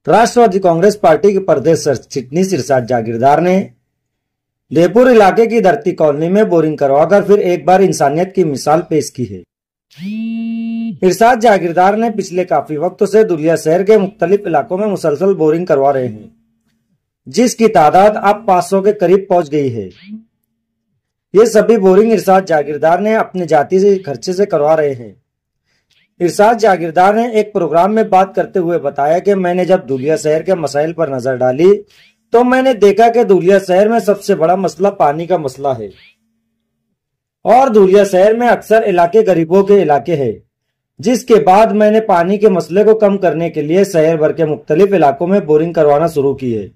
Rashtrawadi Congress party के प्रदेश चिटनीस इरशाद जागीरदार ने देवपुर इलाके की धरती कॉलोनी में बोरिंग करवाकर फिर एक बार इंसानियत की मिसाल पेश की है। इरशाद जागीरदार ने पिछले काफी वक्त से दुलिया शहर के मुख्तलिफ इलाकों में मुसलसल बोरिंग करवा रहे हैं, जिसकी तादाद अब 500 के करीब पहुंच गई है। ये सभी बोरिंग इरशाद जागीरदार ने अपने जाति से खर्चे से करवा रहे हैं। इरशाद जागीरदार ने एक प्रोग्राम में बात करते हुए बताया कि मैंने जब धुलिया शहर के मसाइल पर नजर डाली तो मैंने देखा कि धुलिया शहर में सबसे बड़ा मसला पानी का मसला है और धुलिया शहर में अक्सर इलाके गरीबों के इलाके हैं, जिसके बाद मैंने पानी के मसले को कम करने के लिए शहर भर के मुख्तलिफ इलाकों में बोरिंग करवाना शुरू की है।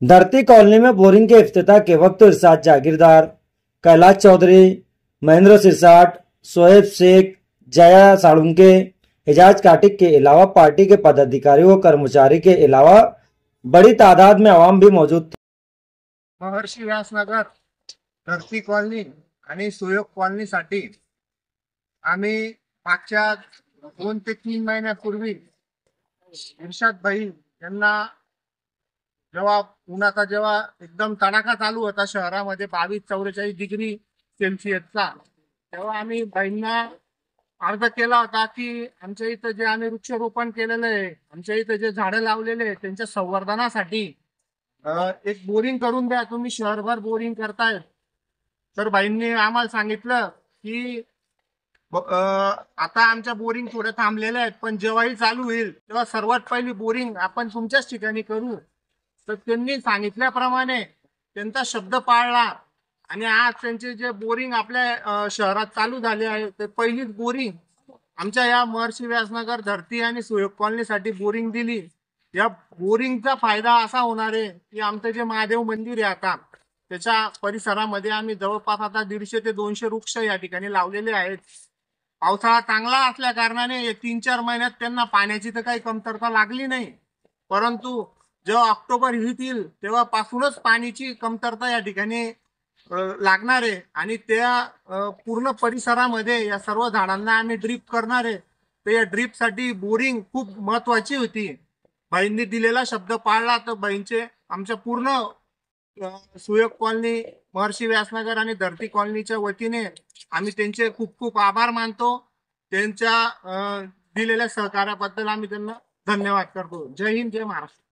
धरती कॉलोनी में बोरिंग के इफ्तिताह के वक्त इरशाद जागीरदार, कैलाश चौधरी, महेंद्र सिरसाट, शोएब शेख, जया साळुंके, एजाज काटिक के अलावा पार्टी के पदाधिकारियों व कर्मचारी के अलावा बड़ी तादाद में आवाम भी मौजूद थी। महर्षी व्यासनगर धरती कॉलनी आणि सुयोग कॉलनीसाठी आम्ही मागच्या 2 ते 3 महिन्यापूर्वी इरशाद भाई यांना जेव्हा जेव्हा एकदम तडाखा चालू होता शहरामध्ये 22-44 डिग्री सेल्सिअसचा, तेव्हा आम्ही बाईंना अर्ज केला होता की आमच्या इथं जे आम्ही वृक्षारोपण केलेलं आहे, आमच्या इथं जे झाडं लावलेले आहे त्यांच्या संवर्धनासाठी एक बोरिंग करून द्या, तुम्ही शहरभर बोरिंग करताय। तर बाईंनी आम्हाला सांगितलं की आता आमच्या बोरिंग थोडे थांबलेले आहेत, पण जेव्हाही चालू होईल तेव्हा सर्वात पहिली बोरिंग आपण तुमच्याच ठिकाणी करू। तर त्यांनी सांगितल्याप्रमाणे त्यांचा शब्द पाळला आणि आज त्यांचे जे बोरिंग आपल्या शहरात चालू झाले आहे, ते पहिलीच बोरिंग आमच्या या महर्षी व्यासनगर धरती आणि सुयोग कॉलनीसाठी बोरिंग दिली। या बोरिंगचा फायदा असा होणार आहे की आमचं जे महादेव मंदिर आहे आता त्याच्या परिसरामध्ये आम्ही जवळपास आता 150 ते 200 वृक्ष या ठिकाणी लावलेले आहेत। पावसाळा चांगला असल्या कारणाने 3-4 महिन्यात त्यांना पाण्याची तर काही कमतरता लागली नाही, परंतु जेव्हा ऑक्टोबर येईल तेव्हापासूनच पाण्याची कमतरता या ठिकाणी लागणार आहे आणि त्या पूर्ण परिसरामध्ये या सर्व झाडांना आम्ही ड्रिप करणार आहे। तर या ड्रिप साठी बोरिंग खूप महत्वाची होती। बाईंनी दिलेला शब्द पाळला, तर बाईंचे आमच्या पूर्ण सुयोग कॉलनी, महर्षी व्यासनगर आणि धरती कॉलनीच्या वतीने आम्ही त्यांचे खूप खूप आभार मानतो। त्यांच्या दिलेल्या सहकार्याबद्दल आम्ही त्यांना धन्यवाद करतो। जय हिंद, जय महाराष्ट्र।